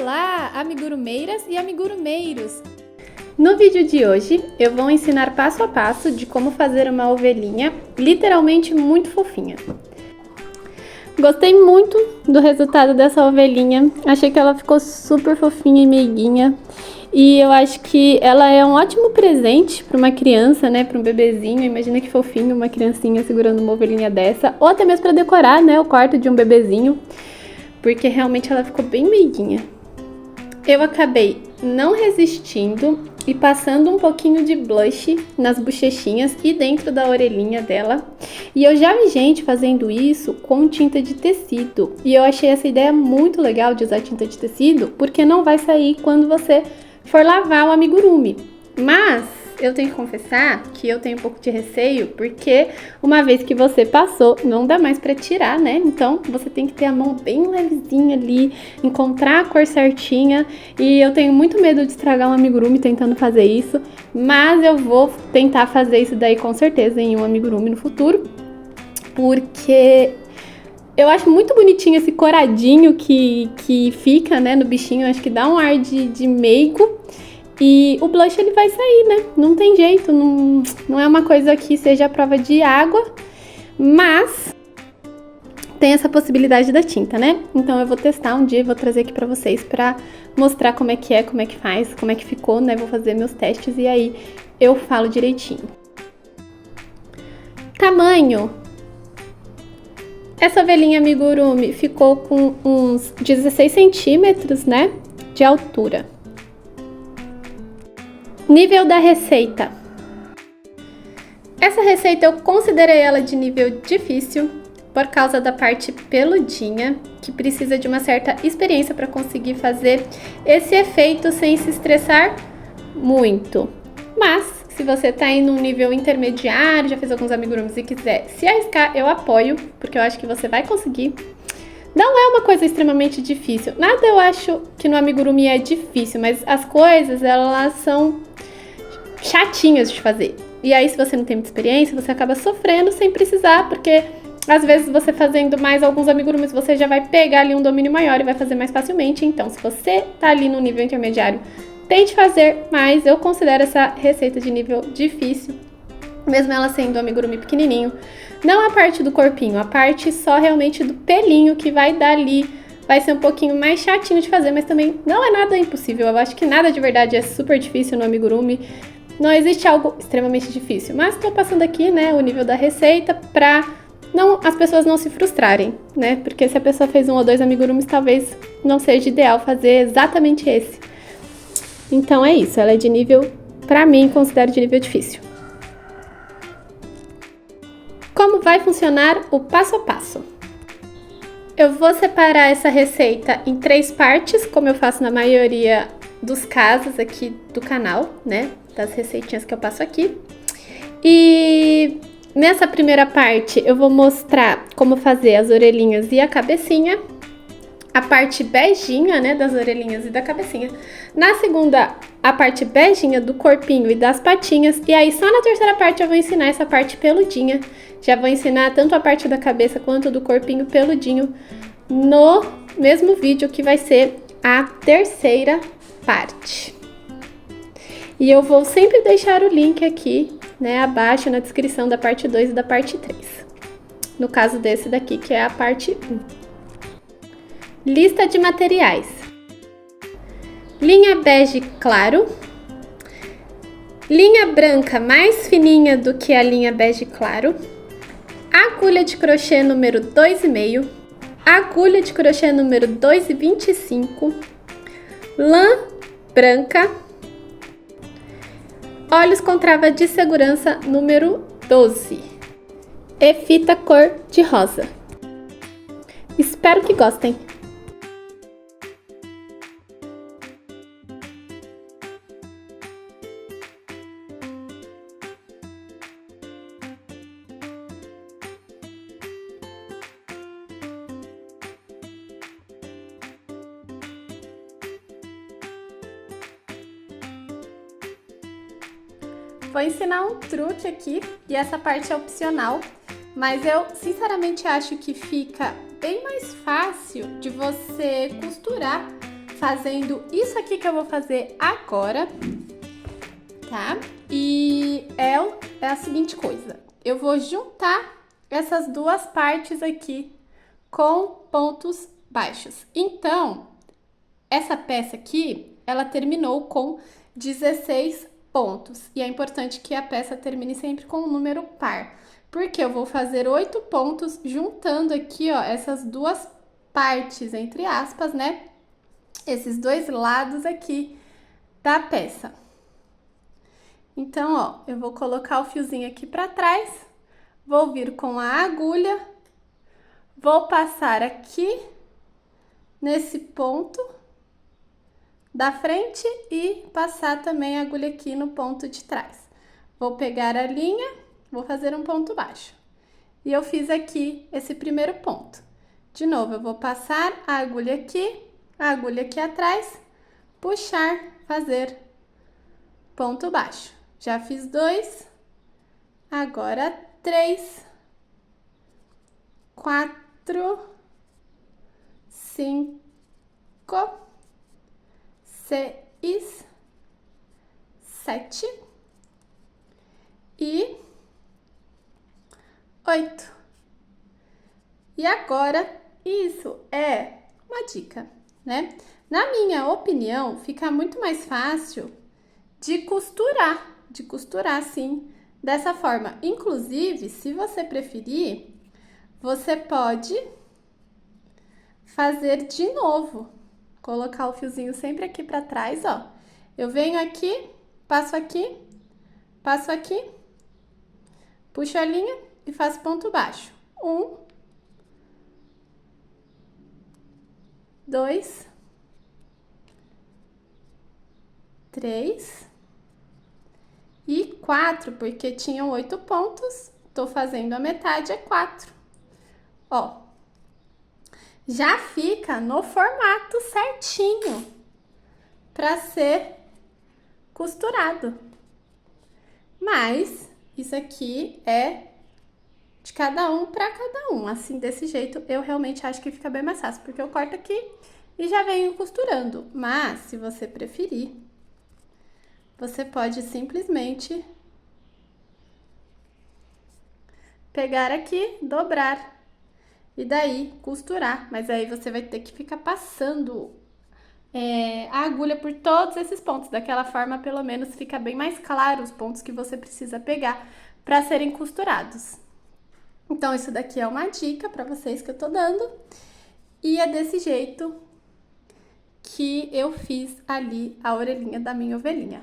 Olá, amigurumeiras e amigurumeiros! No vídeo de hoje, eu vou ensinar passo a passo de como fazer uma ovelhinha literalmente muito fofinha. Gostei muito do resultado dessa ovelhinha, achei que ela ficou super fofinha e meiguinha. E eu acho que ela é um ótimo presente para uma criança, né, para um bebezinho. Imagina que fofinho uma criancinha segurando uma ovelhinha dessa, ou até mesmo para decorar, né, o quarto de um bebezinho, porque realmente ela ficou bem meiguinha. Eu acabei não resistindo e passando um pouquinho de blush nas bochechinhas e dentro da orelhinha dela. E eu já vi gente fazendo isso com tinta de tecido. E eu achei essa ideia muito legal de usar tinta de tecido, porque não vai sair quando você for lavar o amigurumi. Mas eu tenho que confessar que eu tenho um pouco de receio, porque uma vez que você passou, não dá mais pra tirar, né? Então você tem que ter a mão bem levezinha ali, encontrar a cor certinha. E eu tenho muito medo de estragar um amigurumi tentando fazer isso, mas eu vou tentar fazer isso daí com certeza em um amigurumi no futuro, porque eu acho muito bonitinho esse coradinho que fica, né, no bichinho. Eu acho que dá um ar de meigo. E o blush ele vai sair, né? Não tem jeito, não é uma coisa que seja a prova de água, mas tem essa possibilidade da tinta, né? Então eu vou testar um dia e vou trazer aqui pra vocês pra mostrar como é que faz, como é que ficou, né? Vou fazer meus testes e aí eu falo direitinho. Tamanho. Essa ovelhinha amigurumi ficou com uns 16 centímetros, né? De altura. Nível da receita. Essa receita eu considerei ela de nível difícil por causa da parte peludinha, que precisa de uma certa experiência para conseguir fazer esse efeito sem se estressar muito. Mas se você tá aí num nível intermediário, já fez alguns amigurumis e quiser se arriscar, eu apoio, porque eu acho que você vai conseguir. Não é uma coisa extremamente difícil. Nada eu acho que no amigurumi é difícil, mas as coisas, elas são chatinhas de fazer. E aí, se você não tem muita experiência, você acaba sofrendo sem precisar, porque às vezes você fazendo mais alguns amigurumis, você já vai pegar ali um domínio maior e vai fazer mais facilmente. Então, se você tá ali no nível intermediário, tente fazer, mas eu considero essa receita de nível difícil, mesmo ela sendo um amigurumi pequenininho. Não a parte do corpinho, a parte só realmente do pelinho que vai dar ali, vai ser um pouquinho mais chatinho de fazer, mas também não é nada impossível. Eu acho que nada de verdade é super difícil no amigurumi. Não existe algo extremamente difícil, mas tô passando aqui, né, o nível da receita pra as pessoas não se frustrarem, né? Porque se a pessoa fez 1 ou 2 amigurumis, talvez não seja ideal fazer exatamente esse. Então é isso, ela é de nível, pra mim, considero de nível difícil. Como vai funcionar o passo a passo? Eu vou separar essa receita em 3 partes, como eu faço na maioria dos casos aqui do canal, né? Das receitinhas que eu passo aqui. E nessa primeira parte eu vou mostrar como fazer as orelhinhas e a cabecinha. A parte beijinha, né, das orelhinhas e da cabecinha. Na segunda, a parte beijinha do corpinho e das patinhas. E aí, só na terceira parte eu vou ensinar essa parte peludinha. Já vou ensinar tanto a parte da cabeça quanto do corpinho peludinho no mesmo vídeo, que vai ser a terceira parte. E eu vou sempre deixar o link aqui, né, abaixo na descrição da parte 2 e da parte 3. No caso desse daqui, que é a parte 1. Lista de materiais. Linha bege claro. Linha branca mais fininha do que a linha bege claro. Agulha de crochê número 2,5. Agulha de crochê número 2,25. Lã branca. Olhos com trava de segurança número 12. E fita cor de rosa. Espero que gostem! Vou ensinar um truque aqui, e essa parte é opcional, mas eu sinceramente acho que fica bem mais fácil de você costurar fazendo isso aqui que eu vou fazer agora, tá? E é a seguinte coisa, eu vou juntar essas duas partes aqui com pontos baixos. Então, essa peça aqui, ela terminou com 16 pontos. E é importante que a peça termine sempre com um número par. Porque eu vou fazer 8 pontos juntando aqui, ó, essas duas partes, entre aspas, né? Esses dois lados aqui da peça. Então, ó, eu vou colocar o fiozinho aqui pra trás, vou vir com a agulha, vou passar aqui nesse ponto da frente e passar também a agulha aqui no ponto de trás. Vou pegar a linha, vou fazer um ponto baixo. E eu fiz aqui esse primeiro ponto. De novo, eu vou passar a agulha aqui atrás, puxar, fazer ponto baixo. Já fiz 2, agora 3, 4, 5, 6, 7 e 8. E agora, isso é uma dica, né? Na minha opinião, fica muito mais fácil de costurar assim, dessa forma. Inclusive, se você preferir, você pode fazer de novo. Colocar o fiozinho sempre aqui pra trás, ó. Eu venho aqui, passo aqui, puxo a linha e faço ponto baixo. 1, 2, 3 e 4, porque tinham 8 pontos, tô fazendo a metade, é 4. Ó, já fica no formato certinho para ser costurado. Mas isso aqui é de cada um para cada um. Assim, desse jeito, eu realmente acho que fica bem mais fácil, porque eu corto aqui e já venho costurando. Mas, se você preferir, você pode simplesmente pegar aqui, dobrar e daí costurar. Mas aí você vai ter que ficar passando a agulha por todos esses pontos. Daquela forma, pelo menos, fica bem mais claro os pontos que você precisa pegar para serem costurados. Então, isso daqui é uma dica para vocês que eu tô dando. E é desse jeito que eu fiz ali a orelhinha da minha ovelhinha.